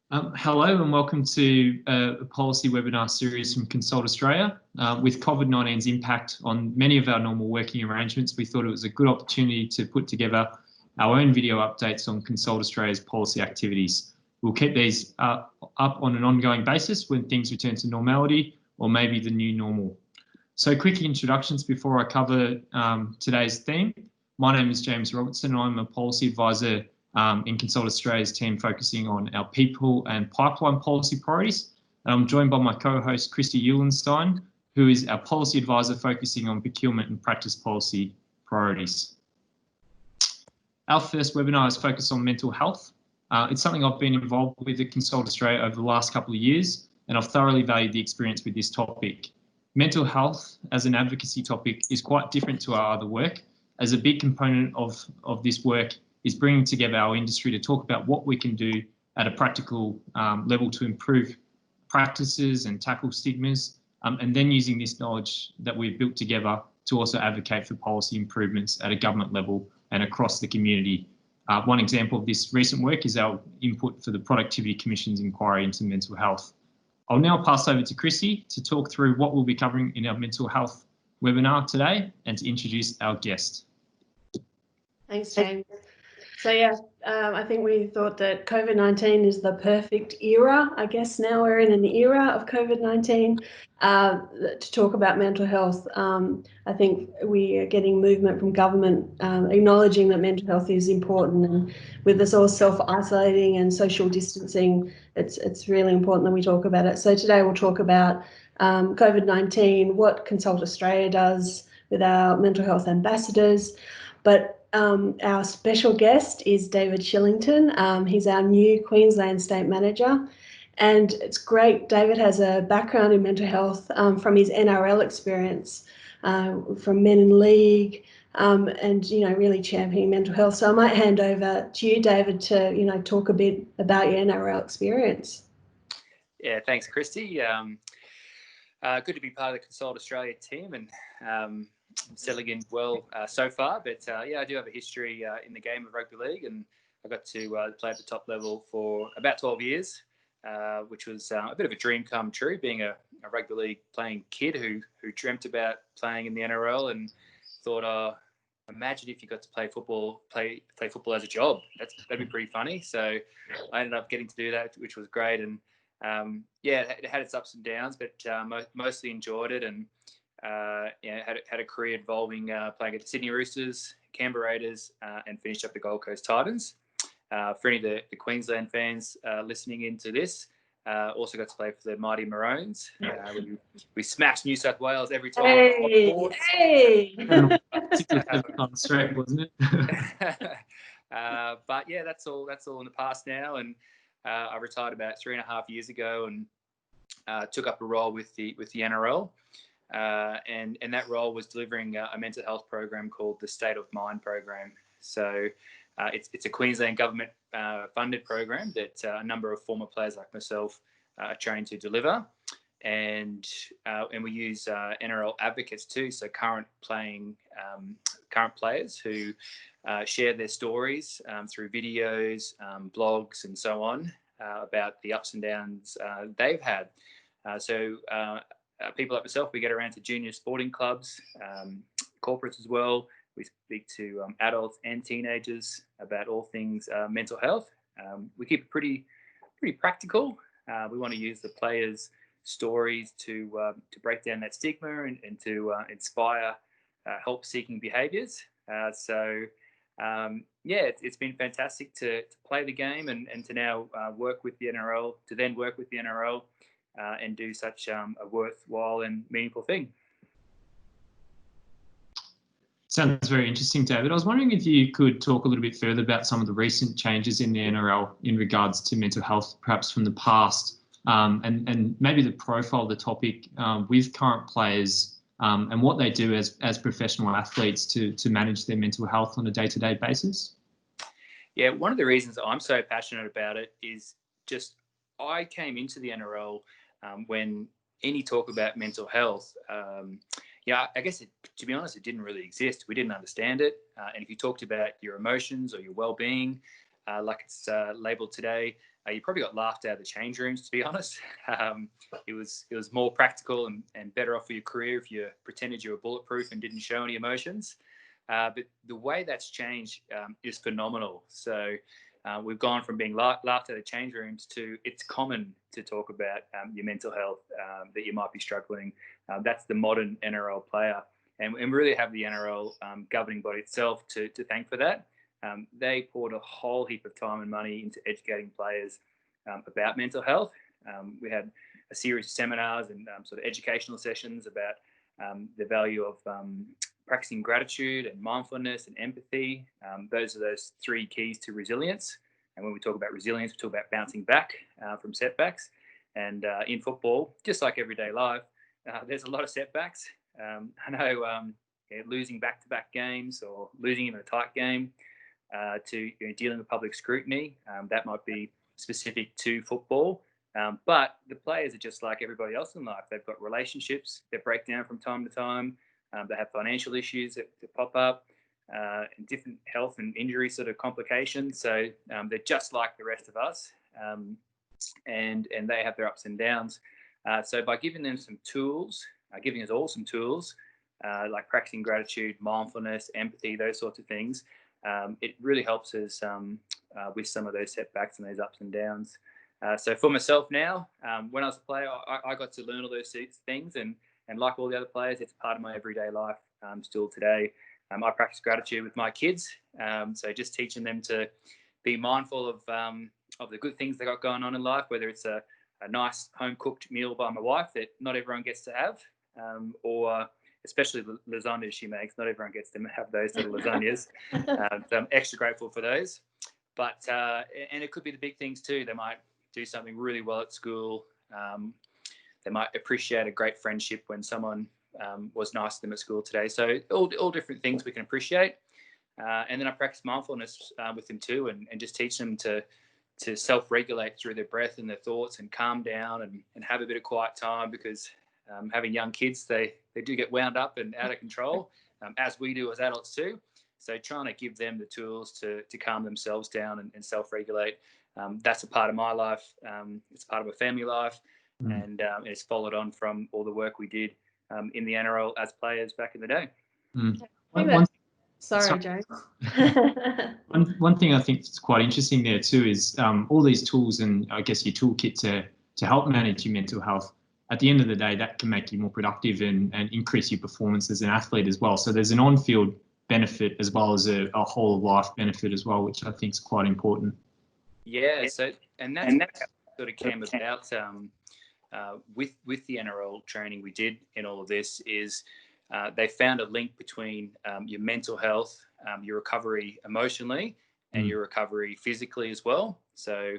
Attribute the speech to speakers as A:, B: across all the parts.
A: Hello and welcome to a policy webinar series from Consult Australia. With COVID-19's impact on many of our normal working arrangements, we thought it was a good opportunity to put together our own video updates on Consult Australia's policy activities. We'll keep these up on an ongoing basis when things return to normality or maybe the new normal. So quick introductions before I cover today's theme. My name is James Robertson and I'm a policy advisor in Consult Australia's team focusing on our people and pipeline policy priorities. And I'm joined by my co-host Christy Eulenstein, who is our policy advisor focusing on procurement and practice policy priorities. Our first webinar is focused on mental health. It's something I've been involved with at Consult Australia over the last couple of years, and I've thoroughly valued the experience with this topic. Mental health as an advocacy topic is quite different to our other work, as a big component of this work is bringing together our industry to talk about what we can do at a practical level to improve practices and tackle stigmas, and then using this knowledge that we've built together to also advocate for policy improvements at a government level and across the community. One example of this recent work is our input for the Productivity Commission's inquiry into mental health. I'll now pass over to Chrissy to talk through what we'll be covering in our mental health webinar today and to introduce our guest.
B: Thanks, James. So yeah, I think we thought that COVID-19 is the perfect era. I guess now we're in an era of COVID-19 to talk about mental health. I think we are getting movement from government acknowledging that mental health is important, and with us all self-isolating and social distancing, it's really important that we talk about it. So today we'll talk about COVID-19, what Consult Australia does with our mental health ambassadors, but our special guest is David Shillington. He's our new Queensland State Manager, and it's great. David has a background in mental health from his NRL experience, from Men in League, and really championing mental health. So I might hand over to you, David, to talk a bit about your NRL experience.
C: Yeah, thanks, Christy. Good to be part of the Consult Australia team and settling in well so far, but yeah, I do have a history in the game of rugby league, and I got to play at the top level for about 12 years, which was a bit of a dream come true, being a rugby league playing kid who dreamt about playing in the NRL and thought, imagine if you got to play football as a job. That'd be pretty funny. So I ended up getting to do that, which was great, and yeah, it had its ups and downs, but mostly enjoyed it, and had a career involving playing at the Sydney Roosters, Canberra Raiders, and finished up the Gold Coast Titans. For any of the Queensland fans listening into this, also got to play for the Mighty Maroons. We smashed New South Wales every time.
B: Hey!
A: Straight, wasn't it?
C: But yeah, that's all in the past now, and I retired about 3.5 years ago and took up a role with the NRL. And that role was delivering a mental health program called the State of Mind program. So it's a Queensland government funded program that a number of former players like myself are trained to deliver, and we use NRL advocates too. So current players who share their stories through videos, blogs, and so on about the ups and downs they've had. People like myself, we get around to junior sporting clubs, corporates as well. We speak to adults and teenagers about all things mental health. We keep it pretty practical. We want to use the players' stories to break down that stigma and to inspire help-seeking behaviours. Yeah, it's been fantastic to play the game and to now work with the NRL, and do such a worthwhile and meaningful thing.
A: Sounds very interesting, David. I was wondering if you could talk a little bit further about some of the recent changes in the NRL in regards to mental health, perhaps from the past, and maybe the profile of the topic with current players and what they do as professional athletes to manage their mental health on a day-to-day basis.
C: Yeah, one of the reasons I'm so passionate about it is just I came into the NRL when any talk about mental health, I guess, to be honest, it didn't really exist. We didn't understand it. And if you talked about your emotions or your well-being, like it's labelled today. You probably got laughed out of the change rooms, to be honest. It was more practical and better off for your career if you pretended you were bulletproof and didn't show any emotions. But the way that's changed is phenomenal. So we've gone from being laughed out of the change rooms to it's common to talk about your mental health, that you might be struggling. That's the modern NRL player. And we really have the NRL governing body itself to thank for that. They poured a whole heap of time and money into educating players about mental health. We had a series of seminars and sort of educational sessions about the value of practicing gratitude and mindfulness and empathy. Those are those three keys to resilience. And when we talk about resilience, we talk about bouncing back from setbacks. And in football, just like everyday life, there's a lot of setbacks. I know losing back-to-back games or losing in a tight game, to dealing with public scrutiny, that might be specific to football. But the players are just like everybody else in life. They've got relationships that break down from time to time. They have financial issues that pop up, and different health and injury sort of complications. So they're just like the rest of us, and they have their ups and downs. So by giving them some tools, giving us all some tools, like practicing gratitude, mindfulness, empathy, those sorts of things, it really helps us with some of those setbacks and those ups and downs. So for myself now, when I was a player, I got to learn all those things, and like all the other players, it's part of my everyday life still today. I practice gratitude with my kids, so just teaching them to be mindful of the good things they got going on in life, whether it's a nice home-cooked meal by my wife that not everyone gets to have, or especially the lasagnas she makes. Not everyone gets to have those sort of lasagnas. So I'm extra grateful for those. But and it could be the big things too. They might do something really well at school. They might appreciate a great friendship when someone was nice to them at school today. So all different things we can appreciate. And then I practice mindfulness with them too, and just teach them to self-regulate through their breath and their thoughts and calm down and have a bit of quiet time, because having young kids, they do get wound up and out of control, as we do as adults too. So trying to give them the tools to calm themselves down and self-regulate. That's a part of my life. It's part of a family life. And it's followed on from all the work we did in the NRL as players back in the day.
B: Sorry, James.
A: One thing I think is quite interesting there too is all these tools and I guess your toolkit to help manage your mental health. At the end of the day, that can make you more productive and increase your performance as an athlete as well. So there's an on-field benefit as well as a whole of life benefit as well, which I think is quite important.
C: Yeah. So that sort of came about with the NRL training we did in all of this is they found a link between your mental health, your recovery emotionally, and your recovery physically as well. So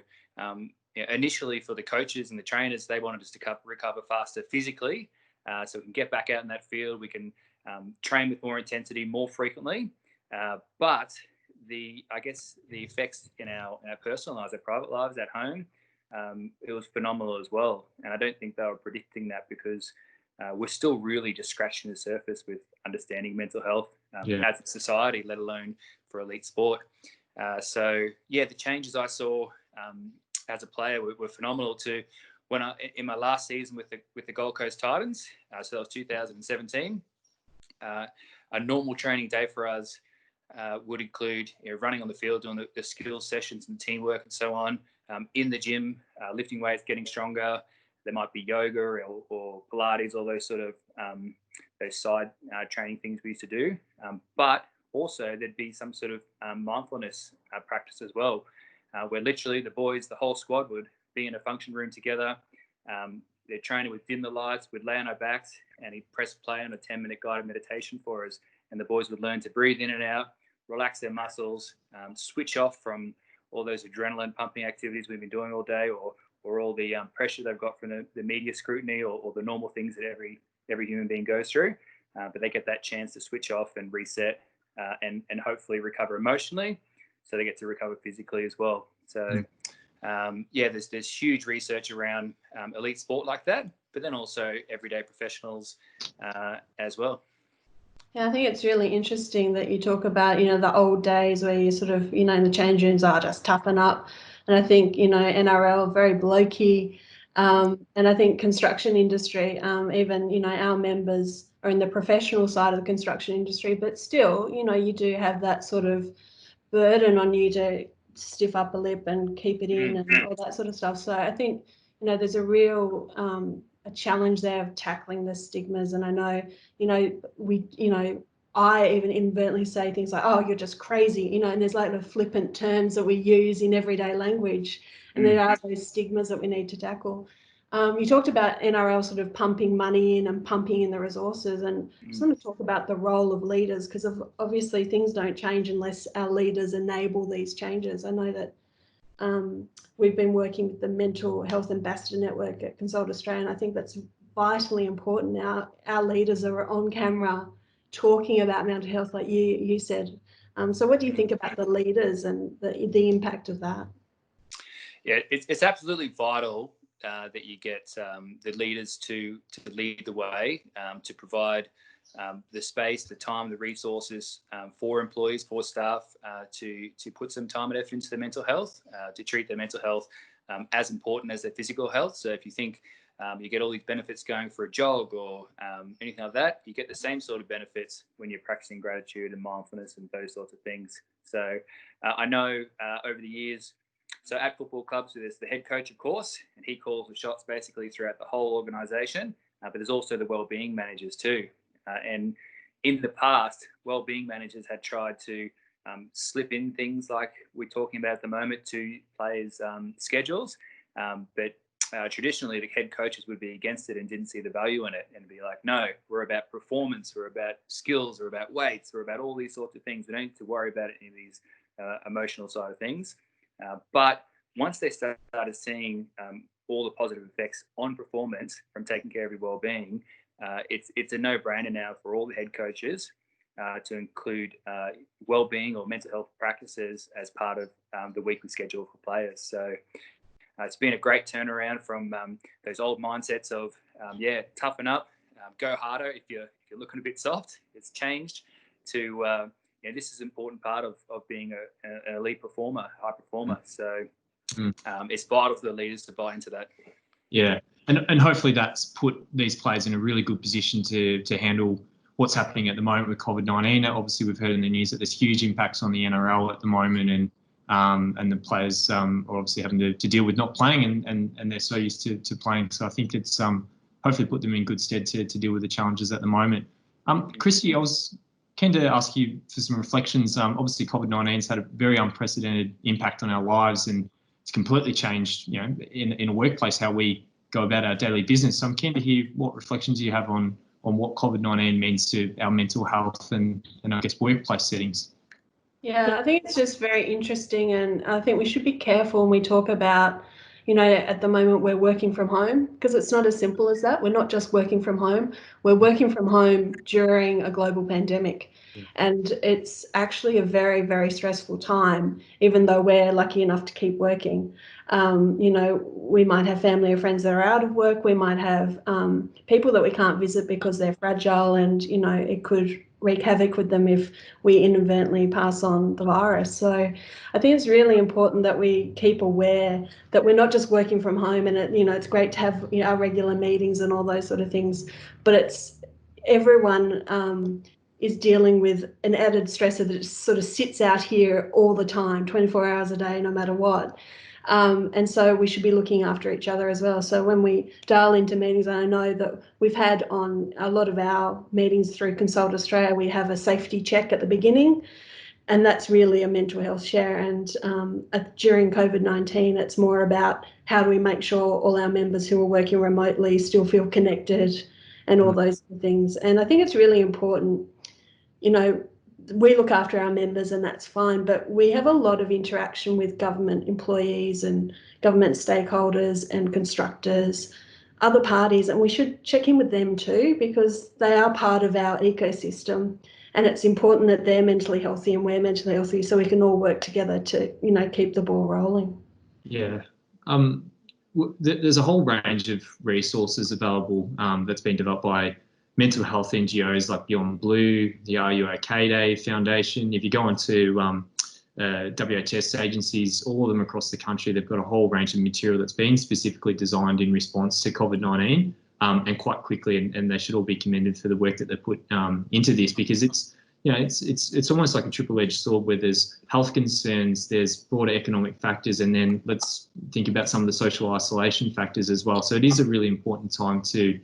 C: initially for the coaches and the trainers, they wanted us to recover faster physically, so we can get back out in that field. We can train with more intensity, more frequently. But I guess the effects in our personal lives, our private lives at home, it was phenomenal as well. And I don't think they were predicting that, because we're still really just scratching the surface with understanding mental health as a society, let alone for elite sport. So the changes I saw as a player were phenomenal too. When in my last season with the Gold Coast Titans, so that was 2017, a normal training day for us would include running on the field, doing the skills sessions and teamwork and so on. In the gym, lifting weights, getting stronger. There might be yoga or Pilates, all those sort of those side training things we used to do. But also there'd be some sort of mindfulness practice as well, where literally the boys, the whole squad, would be in a function room together. Their trainer would dim the lights, we'd lay on our backs, and he'd press play on a 10-minute guided meditation for us. And the boys would learn to breathe in and out, relax their muscles, switch off from all those adrenaline pumping activities we've been doing all day, or all the pressure they've got from the media scrutiny, or the normal things that every human being goes through. But they get that chance to switch off and reset, and hopefully recover emotionally, so they get to recover physically as well. So there's huge research around elite sport like that, but then also everyday professionals as well.
B: Yeah, I think it's really interesting that you talk about, the old days where you sort of, in the change rooms are just toughen up. And I think, NRL, very blokey. And I think construction industry, even, our members are in the professional side of the construction industry, but still, you do have that sort of burden on you to stiff upper lip and keep it in and all that sort of stuff. So I think, there's a real a challenge there of tackling the stigmas. And I know, I even inadvertently say things like, oh, you're just crazy, and there's like the flippant terms that we use in everyday language. And there are those stigmas that we need to tackle. You talked about NRL sort of pumping money in and pumping in the resources, and just want to talk about the role of leaders, because obviously things don't change unless our leaders enable these changes. I know that we've been working with the Mental Health Ambassador Network at Consult Australia, and I think that's vitally important now. Our leaders are on camera talking about mental health, like you said. So what do you think about the leaders and the impact of that?
C: Yeah, it's absolutely vital that you get the leaders to lead the way, to provide the space, the time, the resources for employees, for staff to put some time and effort into their mental health, to treat their mental health as important as their physical health. So if you think you get all these benefits going for a jog or anything like that, you get the same sort of benefits when you're practicing gratitude and mindfulness and those sorts of things. So I know over the years, so at football clubs, there's the head coach, of course, and he calls the shots basically throughout the whole organisation. But there's also the wellbeing managers too. And in the past, wellbeing managers had tried to slip in things like we're talking about at the moment to players' schedules. But traditionally, the head coaches would be against it and didn't see the value in it and be like, no, we're about performance, we're about skills, we're about weights, we're about all these sorts of things. We don't need to worry about any of these emotional side of things. But once they started seeing all the positive effects on performance from taking care of your well-being, it's a no-brainer now for all the head coaches to include well-being or mental health practices as part of the weekly schedule for players. So it's been a great turnaround from those old mindsets of toughen up, go harder if you're looking a bit soft. It's changed to this is an important part of being an elite performer, high performer. So it's vital for the leaders to buy into that.
A: Yeah, and hopefully that's put these players in a really good position to handle what's happening at the moment with COVID-19. Obviously, we've heard in the news that there's huge impacts on the NRL at the moment, and the players are obviously having to deal with not playing, and they're so used to playing. So I think it's hopefully put them in good stead to deal with the challenges at the moment. Christy, I was keen to ask you for some reflections. Obviously, COVID-19's had a very unprecedented impact on our lives, and it's completely changed, in a workplace, how we go about our daily business. So I'm keen to hear what reflections you have on what COVID-19 means to our mental health and I guess workplace settings.
B: Yeah, I think it's just very interesting, and I think we should be careful when we talk about, at the moment we're working from home, because it's not as simple as that. We're not just working from home, we're working from home during a global pandemic. And it's actually a very, very stressful time, even though we're lucky enough to keep working. We might have family or friends that are out of work. We might have people that we can't visit because they're fragile, and, it could wreak havoc with them if we inadvertently pass on the virus. So I think it's really important that we keep aware that we're not just working from home, and it's great to have our regular meetings and all those sort of things, but it's everyone is dealing with an added stressor that just sort of sits out here all the time, 24 hours a day, no matter what. And so we should be looking after each other as well. So when we dial into meetings, and I know that we've had on a lot of our meetings through Consult Australia, we have a safety check at the beginning, and that's really a mental health share. And during COVID-19, it's more about how do we make sure all our members who are working remotely still feel connected and all those things. And I think it's really important, we look after our members and that's fine, but we have a lot of interaction with government employees and government stakeholders and constructors, other parties, and we should check in with them too, because they are part of our ecosystem, and it's important that they're mentally healthy and we're mentally healthy, so we can all work together to, keep the ball rolling.
A: Yeah. There's a whole range of resources available that's been developed by mental health NGOs like Beyond Blue, the Are You OK Day Foundation. If you go onto WHS agencies, all of them across the country, they've got a whole range of material that's been specifically designed in response to COVID-19 and quite quickly, and they should all be commended for the work that they put into this, because it's, you know, it's almost like a triple-edged sword where there's health concerns, there's broader economic factors, and then let's think about some of the social isolation factors as well. So it is a really important time to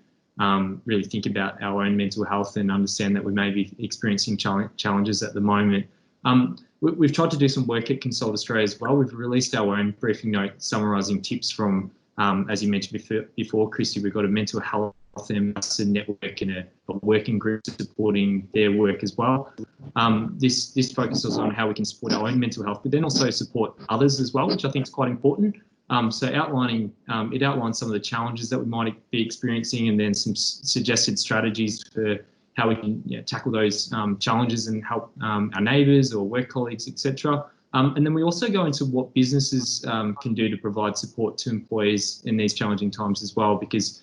A: really think about our own mental health and understand that we may be experiencing challenges at the moment. We've tried to do some work at Consult Australia as well. We've released our own briefing note summarising tips from, as you mentioned before, Christy, we've got a mental health ambassador network and a working group supporting their work as well. This focuses on how we can support our own mental health, but then also support others as well, which I think is quite important. So it outlines some of the challenges that we might be experiencing, and then some suggested strategies for how we can tackle those challenges and help our neighbours or work colleagues, etc. And then we also go into what businesses can do to provide support to employees in these challenging times as well, because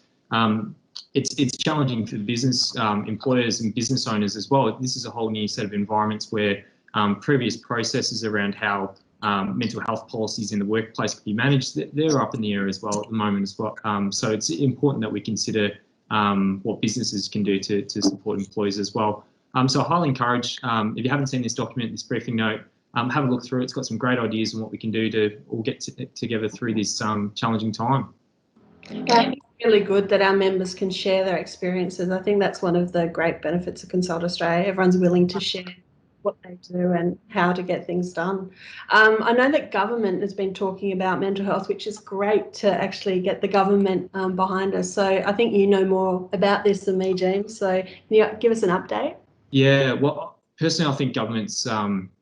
A: it's challenging for business employers and business owners as well. This is a whole new set of environments where previous processes around how mental health policies in the workplace can be managed, they're up in the air as well at the moment as well. So it's important that we consider what businesses can do to support employees as well. So I highly encourage, if you haven't seen this document, this briefing note, have a look through it. It's got some great ideas on what we can do to all get together through this challenging time.
B: Yeah, I think it's really good that our members can share their experiences. I think that's one of the great benefits of Consult Australia. Everyone's willing to share what they do and how to get things done. I know that government has been talking about mental health, which is great to actually get the government behind us. So I think you know more about this than me, James. So can you give us an update?
A: Yeah, well, personally, I think governments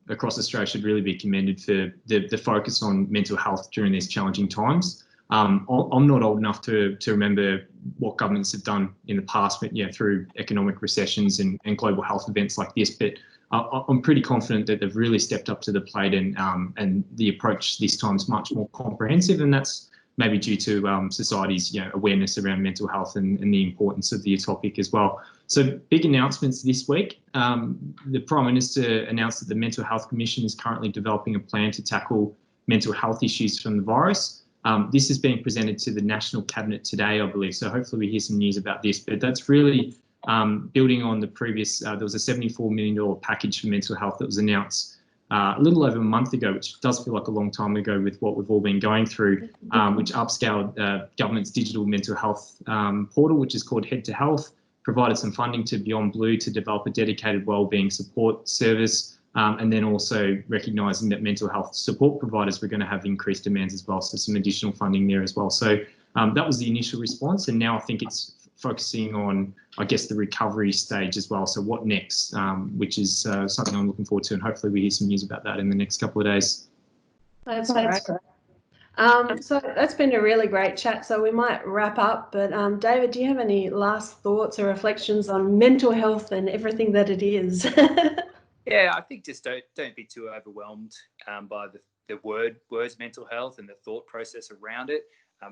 A: across Australia should really be commended for the focus on mental health during these challenging times. I'm not old enough to remember what governments have done in the past, but through economic recessions and global health events like this. But I'm pretty confident that they've really stepped up to the plate, and the approach this time is much more comprehensive, and that's maybe due to society's awareness around mental health and the importance of the topic as well. So big announcements this week. The Prime Minister announced that the Mental Health Commission is currently developing a plan to tackle mental health issues from the virus. This is being presented to the National Cabinet today, I believe, so hopefully we hear some news about this. But that's really building on the previous, there was a $74 million package for mental health that was announced a little over a month ago, which does feel like a long time ago with what we've all been going through, which upscaled government's digital mental health portal, which is called Head to Health, provided some funding to Beyond Blue to develop a dedicated wellbeing support service, and then also recognising that mental health support providers were going to have increased demands as well, so some additional funding there as well. So that was the initial response, and now I think it's focusing on, I guess, the recovery stage as well. So what next, which is something I'm looking forward to, and hopefully we hear some news about that in the next couple of days.
B: That's great. So that's been a really great chat. So we might wrap up, but David, do you have any last thoughts or reflections on mental health and everything that it is?
C: Yeah, I think just don't be too overwhelmed by the words mental health and the thought process around it.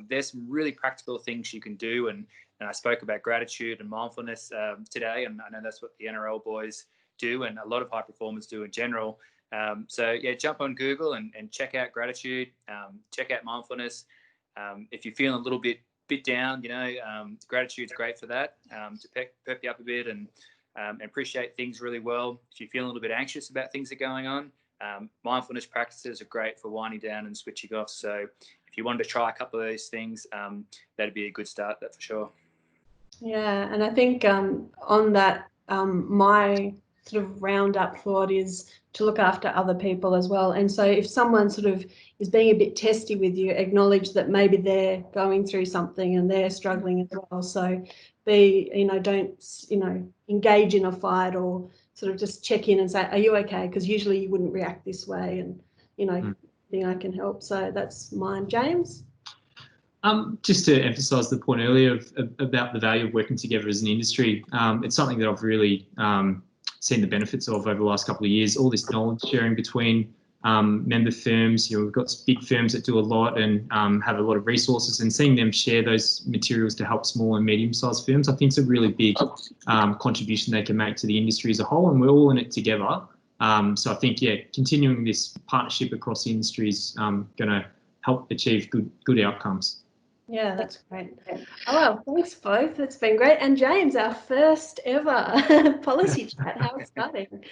C: There's some really practical things you can do, and I spoke about gratitude and mindfulness today, and I know that's what the NRL boys do, and a lot of high performers do in general. So yeah, jump on Google and check out gratitude, check out mindfulness. If you're feeling a little bit down, gratitude's great for that, to pep you up a bit and appreciate things really well. If you feel a little bit anxious about things that are going on, mindfulness practices are great for winding down and switching off. So if you wanted to try a couple of those things, that'd be a good start, that's for sure.
B: Yeah, and I think on that, my sort of roundup thought is to look after other people as well. And so if someone sort of is being a bit testy with you, acknowledge that maybe they're going through something and they're struggling as well. So don't engage in a fight, or sort of just check in and say, are you okay? Because usually you wouldn't react this way, and think I can help. So that's mine. James?
A: Just to emphasise the point earlier about the value of working together as an industry, it's something that I've really seen the benefits of over the last couple of years. All this knowledge sharing between member firms. We've got big firms that do a lot and have a lot of resources, and seeing them share those materials to help small and medium-sized firms, I think is a really big contribution they can make to the industry as a whole, and we're all in it together. So I think, continuing this partnership across the industry is going to help achieve good outcomes.
B: Yeah, that's great. Oh, well, thanks both. It's been great. And James, our first ever policy chat. How exciting.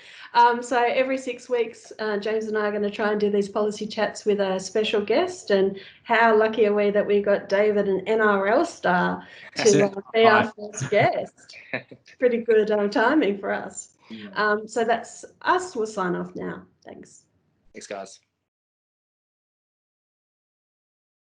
B: So every 6 weeks, James and I are going to try and do these policy chats with a special guest. And how lucky are we that we got David, an NRL star, to be our first guest. Pretty good timing for us. So that's us. We'll sign off now. Thanks.
C: Thanks, guys.